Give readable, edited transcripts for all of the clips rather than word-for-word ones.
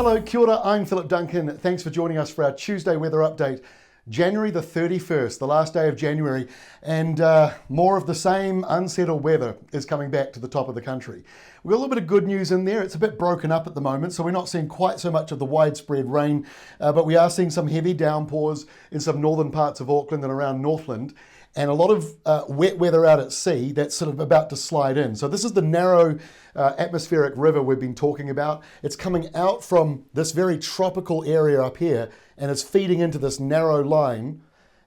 Hello, kia ora, I'm Philip Duncan. Thanks for joining us for our Tuesday weather update. January the 31st, the last day of January, and more of the same unsettled weather is coming back to the top of the country. We've got a little bit of good news in there. It's a bit broken up at the moment, so we're not seeing quite so much of the widespread rain, but we are seeing some heavy downpours in some northern parts of Auckland and around Northland, and a lot of wet weather out at sea that's sort of about to slide in. So this is the narrow atmospheric river we've been talking about. It's coming out from this very tropical area up here, and it's feeding into this narrow line,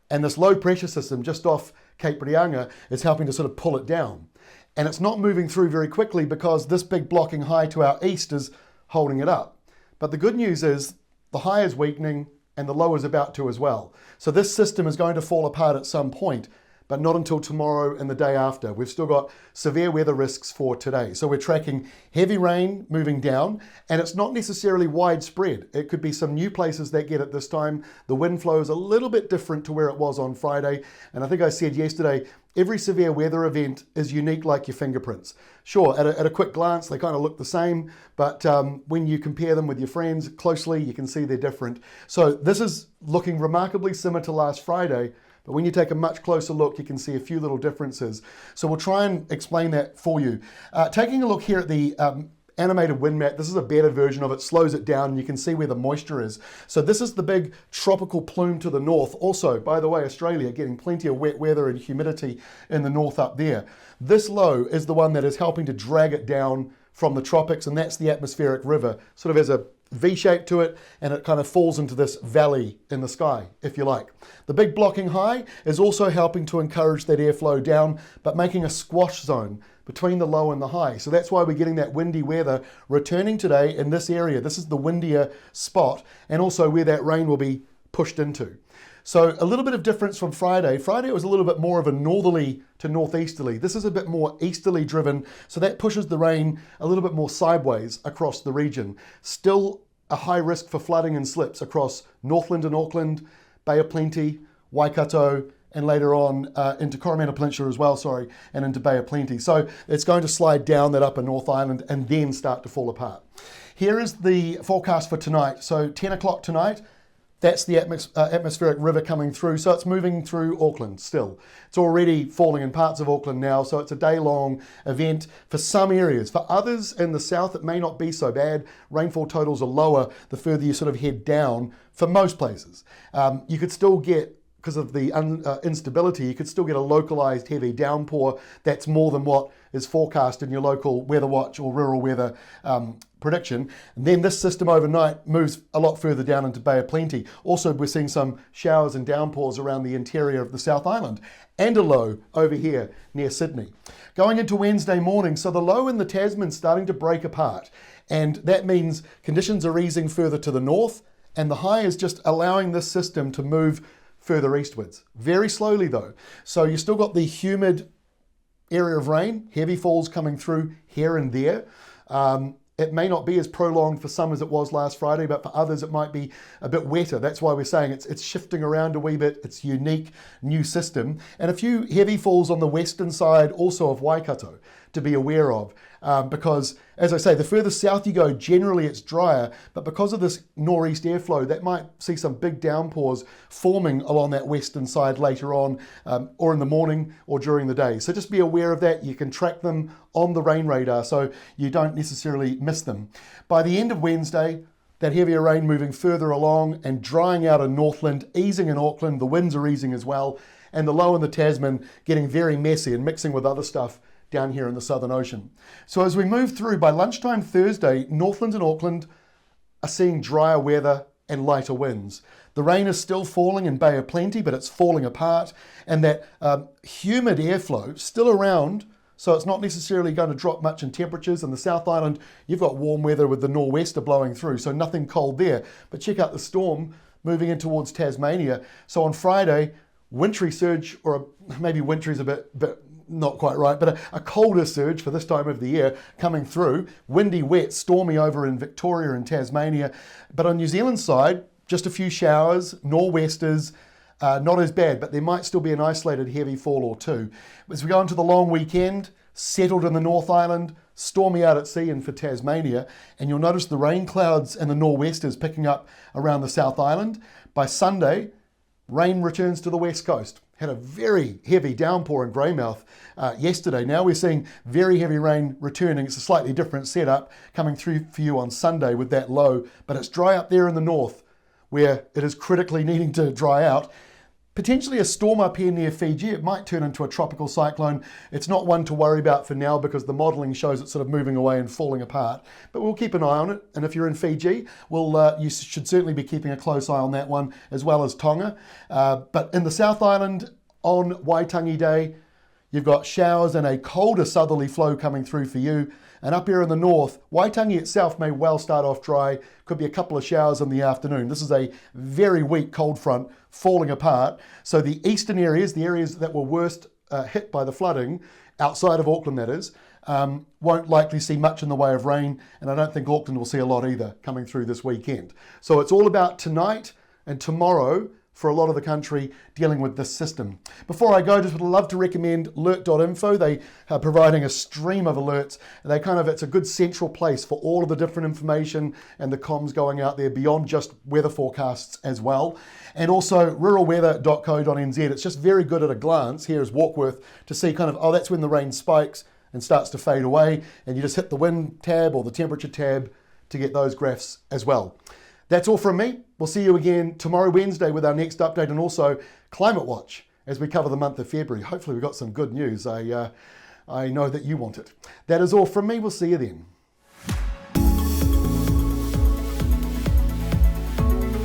and this low pressure system just off Cape Reinga is helping to sort of pull it down. And it's not moving through very quickly because this big blocking high to our east is holding it up. But the good news is the high is weakening and the low is about to as well. So this system is going to fall apart at some point, but not until tomorrow and the day after. We've still got severe weather risks for today. So we're tracking heavy rain moving down, and it's not necessarily widespread. It could be some new places that get it this time. The wind flow is a little bit different to where it was on Friday. And I think I said yesterday, every severe weather event is unique like your fingerprints. Sure, at a quick glance, they kind of look the same, but when you compare them with your friends closely, you can see they're different. So this is looking remarkably similar to last Friday, but when you take a much closer look, you can see a few little differences. So we'll try and explain that for you. Taking a look here at the animated wind map, this is a better version of it, slows it down, and you can see where the moisture is. So this is the big tropical plume to the north. Also, by the way, Australia getting plenty of wet weather and humidity in the north up there. This low is the one that is helping to drag it down from the tropics, and that's the atmospheric river. Sort of has a V shape to it, and it kind of falls into this valley in the sky, if you like. The big blocking high is also helping to encourage that airflow down, but making a squash zone between the low and the high. So that's why we're getting that windy weather returning today in this area. This is the windier spot, and also where that rain will be pushed into. So a little bit of difference from Friday. Friday was a little bit more of a northerly to northeasterly. This is a bit more easterly driven, so that pushes the rain a little bit more sideways across the region. Still a high risk for flooding and slips across Northland and Auckland, Bay of Plenty, Waikato, and later on into Coromandel Peninsula as well, and into Bay of Plenty. So it's going to slide down that upper North Island and then start to fall apart. Here is the forecast for tonight. So 10 o'clock tonight, that's the atmospheric river coming through. So it's moving through Auckland still. It's already falling in parts of Auckland now, so it's a day-long event for some areas. For others in the south, it may not be so bad. Rainfall totals are lower the further you sort of head down for most places. You could still get, because of the instability, you could still get a localized heavy downpour that's more than what is forecast in your local weather watch or rural weather prediction. And then this system overnight moves a lot further down into Bay of Plenty. Also, we're seeing some showers and downpours around the interior of the South Island, and a low over here near Sydney. Going into Wednesday morning, so the low in the Tasman starting to break apart, and that means conditions are easing further to the north, and the high is just allowing this system to move further eastwards. Very slowly though. So you still got the humid area of rain, heavy falls coming through here and there. It may not be as prolonged for some as it was last Friday, but for others it might be a bit wetter. That's why we're saying it's shifting around a wee bit. It's a unique new system. And a few heavy falls on the western side also of Waikato to be aware of. Because, as I say, the further south you go, generally it's drier, but because of this northeast airflow, that might see some big downpours forming along that western side later on, or in the morning or during the day. So just be aware of that. You can track them on the rain radar so you don't necessarily miss them. By the end of Wednesday, that heavier rain moving further along and drying out in Northland, easing in Auckland, the winds are easing as well, and the low in the Tasman getting very messy and mixing with other stuff down here in the Southern Ocean. So as we move through, by lunchtime Thursday, Northland and Auckland are seeing drier weather and lighter winds. The rain is still falling in Bay of Plenty, but it's falling apart, and that humid airflow still around, so it's not necessarily going to drop much in temperatures. In the South Island, you've got warm weather with the nor'wester blowing through, so nothing cold there. But check out the storm moving in towards Tasmania. So on Friday, wintry surge, or maybe wintry is a bit not quite right, but a colder surge for this time of the year coming through. Windy, wet, stormy over in Victoria and Tasmania. But on New Zealand side, just a few showers, nor'westers, not as bad, but there might still be an isolated heavy fall or two. As we go into the long weekend, settled in the North Island, stormy out at sea and for Tasmania, and you'll notice the rain clouds and the nor'westers picking up around the South Island. By Sunday, rain returns to the west coast. Had a very heavy downpour in Greymouth yesterday. Now we're seeing very heavy rain returning. It's a slightly different setup coming through for you on Sunday with that low, but it's dry up there in the north where it is critically needing to dry out. Potentially a storm up here near Fiji. It might turn into a tropical cyclone. It's not one to worry about for now because the modelling shows it sort of moving away and falling apart. But we'll keep an eye on it. And if you're in Fiji, you should certainly be keeping a close eye on that one, as well as Tonga. But in the South Island on Waitangi Day, you've got showers and a colder southerly flow coming through for you. And up here in the north, Waitangi itself may well start off dry. Could be a couple of showers in the afternoon. This is a very weak cold front falling apart. So the eastern areas, the areas that were worst hit by the flooding, outside of Auckland that is, won't likely see much in the way of rain. And I don't think Auckland will see a lot either coming through this weekend. So it's all about tonight and tomorrow for a lot of the country dealing with this system. Before I go, just would love to recommend alert.info. They are providing a stream of alerts. It's a good central place for all of the different information and the comms going out there beyond just weather forecasts as well. And also ruralweather.co.nz. It's just very good at a glance. Here's Warkworth to see that's when the rain spikes and starts to fade away. And you just hit the wind tab or the temperature tab to get those graphs as well. That's all from me. We'll see you again tomorrow, Wednesday, with our next update and also Climate Watch as we cover the month of February. Hopefully we've got some good news. I know that you want it. That is all from me. We'll see you then.